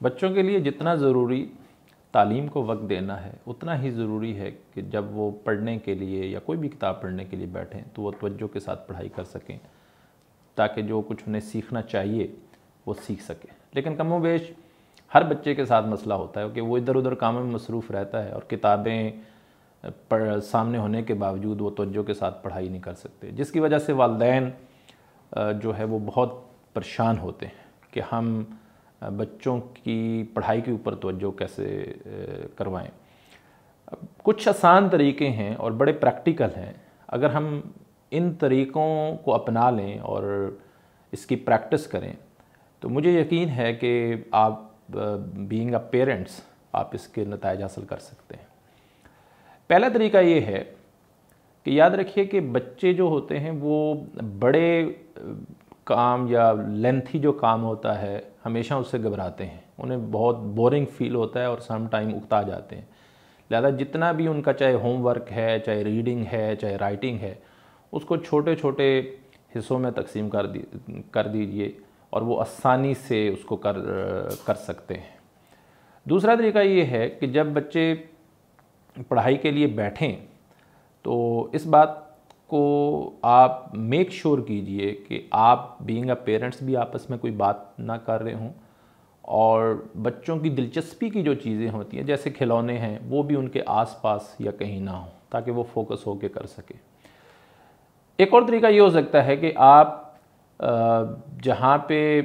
बच्चों के लिए जितना ज़रूरी तालीम को वक्त देना है उतना ही ज़रूरी है कि जब वो पढ़ने के लिए या कोई भी किताब पढ़ने के लिए बैठें तो वो तवज्जो के साथ पढ़ाई कर सकें, ताकि जो कुछ उन्हें सीखना चाहिए वो सीख सकें। लेकिन कमोबेश हर बच्चे के साथ मसला होता है कि वो इधर उधर कामों में मसरूफ़ रहता है और किताबें सामने होने के बावजूद वो तवज्जो के साथ पढ़ाई नहीं कर सकते, जिसकी वजह से वालिदैन जो है वो बहुत परेशान होते हैं कि हम बच्चों की पढ़ाई के ऊपर तवज्जो कैसे करवाएं। कुछ आसान तरीके हैं और बड़े प्रैक्टिकल हैं। अगर हम इन तरीक़ों को अपना लें और इसकी प्रैक्टिस करें तो मुझे यकीन है कि आप बीइंग अ पेरेंट्स आप इसके नताइज हासिल कर सकते हैं। पहला तरीका ये है कि याद रखिए कि बच्चे जो होते हैं वो बड़े काम या लेंथी जो काम होता है हमेशा उससे घबराते हैं, उन्हें बहुत बोरिंग फील होता है और सम टाइम उकता जाते हैं। लिहाजा जितना भी उनका चाहे होमवर्क है, चाहे रीडिंग है, चाहे राइटिंग है, उसको छोटे छोटे हिस्सों में तकसीम कर दीजिए और वो आसानी से उसको कर सकते हैं। दूसरा तरीका ये है कि जब बच्चे पढ़ाई के लिए बैठें तो इस बात को आप मेक श्योर कीजिए कि आप बीइंग अ पेरेंट्स भी आपस में कोई बात ना कर रहे हों और बच्चों की दिलचस्पी की जो चीज़ें होती हैं जैसे खिलौने हैं वो भी उनके आसपास या कहीं ना हो, ताकि वो फोकस होकर कर सके। एक और तरीका ये हो सकता है कि आप जहाँ पे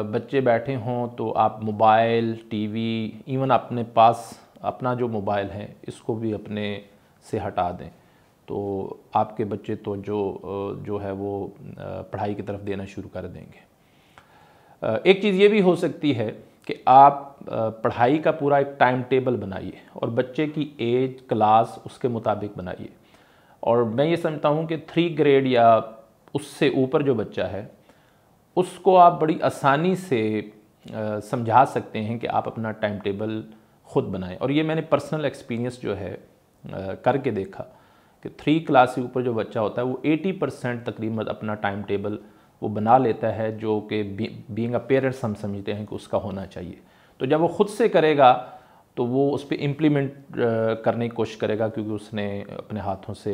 बच्चे बैठे हों तो आप मोबाइल, टीवी, इवन अपने पास अपना जो मोबाइल है इसको भी अपने से हटा दें, तो आपके बच्चे तो जो है वो पढ़ाई की तरफ देना शुरू कर देंगे। एक चीज़ ये भी हो सकती है कि आप पढ़ाई का पूरा एक टाइम टेबल बनाइए और बच्चे की एज, क्लास उसके मुताबिक बनाइए। और मैं ये समझता हूँ कि 3 ग्रेड या उससे ऊपर जो बच्चा है उसको आप बड़ी आसानी से समझा सकते हैं कि आप अपना टाइम टेबल ख़ुद बनाएं। और ये मैंने पर्सनल एक्सपीरियंस जो है करके देखा कि 3 क्लास से ऊपर जो बच्चा होता है वो 80% तकरीबन अपना टाइम टेबल वो बना लेता है, जो कि बीइंग अ पेरेंट्स हम समझते हैं कि उसका होना चाहिए। तो जब वो ख़ुद से करेगा तो वो उस पर इम्प्लीमेंट करने की कोशिश करेगा, क्योंकि उसने अपने हाथों से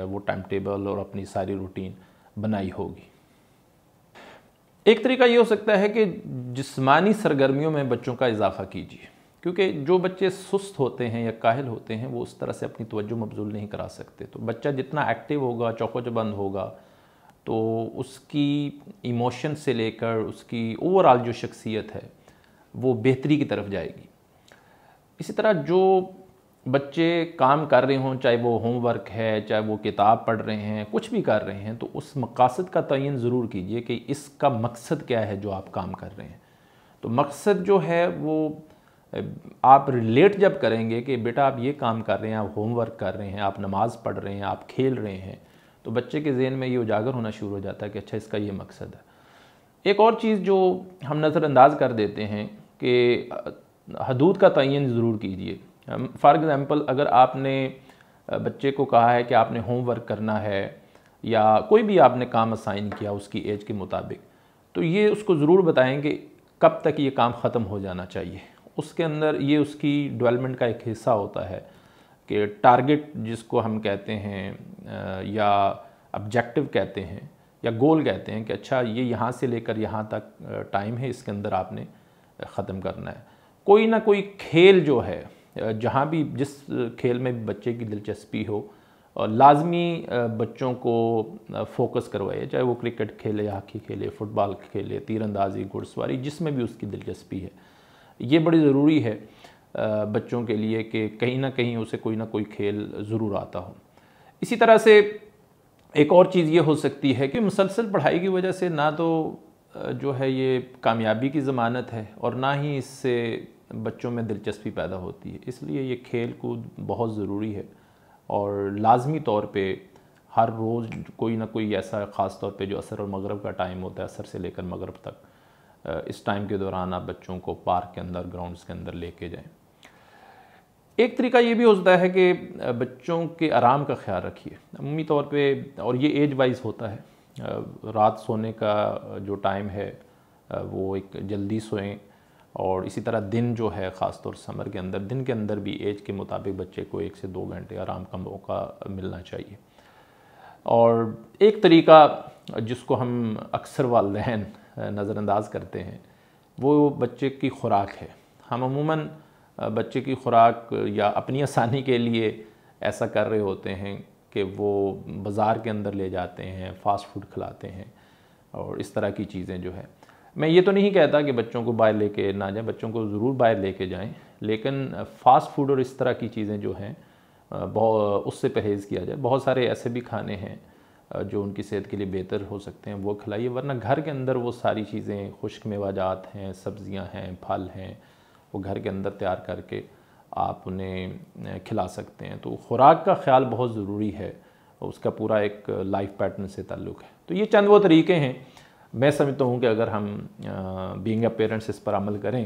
वो टाइम टेबल और अपनी सारी रूटीन बनाई होगी। एक तरीका ये हो सकता है कि जिस्मानी सरगर्मियों में बच्चों का इजाफा कीजिए, क्योंकि जो बच्चे सुस्त होते हैं या काहिल होते हैं वो उस तरह से अपनी तवज्जो मबजूल नहीं करा सकते। तो बच्चा जितना एक्टिव होगा, चौकोचबंद होगा, तो उसकी इमोशन से लेकर उसकी ओवरऑल जो शख्सियत है वो बेहतरी की तरफ जाएगी। इसी तरह जो बच्चे काम कर रहे हों, चाहे वो होमवर्क है, चाहे वो किताब पढ़ रहे हैं, कुछ भी कर रहे हैं, तो उस मकसद का तयन ज़रूर कीजिए कि इसका मकसद क्या है जो आप काम कर रहे हैं। तो मकसद जो है वो आप रिलेट जब करेंगे कि बेटा आप ये काम कर रहे हैं, आप होमवर्क कर रहे हैं, आप नमाज़ पढ़ रहे हैं, आप खेल रहे हैं, तो बच्चे के ज़हन में ये उजागर होना शुरू हो जाता है कि अच्छा इसका ये मकसद है। एक और चीज़ जो हम नज़रअंदाज कर देते हैं कि हदूद का तयन ज़रूर कीजिए। फॉर एग्ज़ाम्पल अगर आपने बच्चे को कहा है कि आपने होमवर्क करना है या कोई भी आपने काम असाइन किया उसकी एज के मुताबिक, तो ये उसको ज़रूर बताएं कि कब तक ये काम ख़त्म हो जाना चाहिए। उसके अंदर ये उसकी डेवलपमेंट का एक हिस्सा होता है कि टारगेट जिसको हम कहते हैं या ऑब्जेक्टिव कहते हैं या गोल कहते हैं कि अच्छा ये यहाँ से लेकर यहाँ तक टाइम है, इसके अंदर आपने ख़त्म करना है। कोई ना कोई खेल जो है, जहाँ भी जिस खेल में बच्चे की दिलचस्पी हो, लाजमी बच्चों को फोकस करवाइए, चाहे वो क्रिकेट खेले, हॉकी खेले, फुटबॉल खेले, तीरंदाजी, घुड़सवारी, जिसमें भी उसकी दिलचस्पी है। ये बड़ी ज़रूरी है बच्चों के लिए कि कहीं ना कहीं उसे कोई ना कोई खेल ज़रूर आता हो। इसी तरह से एक और चीज़ ये हो सकती है कि मुसलसल पढ़ाई की वजह से ना तो जो है ये कामयाबी की ज़मानत है और ना ही इससे बच्चों में दिलचस्पी पैदा होती है। इसलिए ये खेल कूद बहुत ज़रूरी है और लाजमी तौर पे हर रोज़ कोई ना कोई ऐसा, ख़ास तौर पे जो असर और मगरिब का टाइम होता है, असर से लेकर मगरिब तक, इस टाइम के दौरान आप बच्चों को पार्क के अंदर, ग्राउंड्स के अंदर लेके जाएं। एक तरीका ये भी होता है कि बच्चों के आराम का ख्याल रखिए अमूमी तौर पे, और ये एज वाइज होता है। रात सोने का जो टाइम है वो एक जल्दी सोएं, और इसी तरह दिन जो है ख़ास तौर समर के अंदर, दिन के अंदर भी एज के मुताबिक बच्चे को 1 से 2 घंटे आराम का मौका मिलना चाहिए। और एक तरीका जिसको हम अक्सर वालिदैन नज़रअंदाज करते हैं वो बच्चे की ख़ुराक है। हम अमूमन बच्चे की ख़ुराक या अपनी आसानी के लिए ऐसा कर रहे होते हैं कि वो बाज़ार के अंदर ले जाते हैं, फ़ास्ट फूड खिलाते हैं और इस तरह की चीज़ें जो है। मैं ये तो नहीं कहता कि बच्चों को बाहर लेके ना जाएं, बच्चों को ज़रूर बाहर लेके जाएं, लेकिन फ़ास्ट फूड और इस तरह की चीज़ें जो हैं बहुत उससे परहेज़ किया जाए। बहुत सारे ऐसे भी खाने हैं जो उनकी सेहत के लिए बेहतर हो सकते हैं, वो खिलाइए, वरना घर के अंदर वो सारी चीज़ें, खुश्क मेवाजात हैं, सब्ज़ियाँ हैं, फल हैं, वो घर के अंदर तैयार करके आप उन्हें खिला सकते हैं। तो खुराक का ख्याल बहुत ज़रूरी है, उसका पूरा एक लाइफ पैटर्न से ताल्लुक़ है। तो ये चंद वो तरीके हैं, मैं समझता हूँ कि अगर हम बीइंग अ पेरेंट्स इस पर अमल करें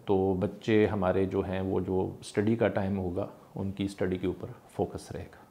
तो बच्चे हमारे जो हैं वो जो स्टडी का टाइम होगा उनकी स्टडी के ऊपर फोकस रहेगा।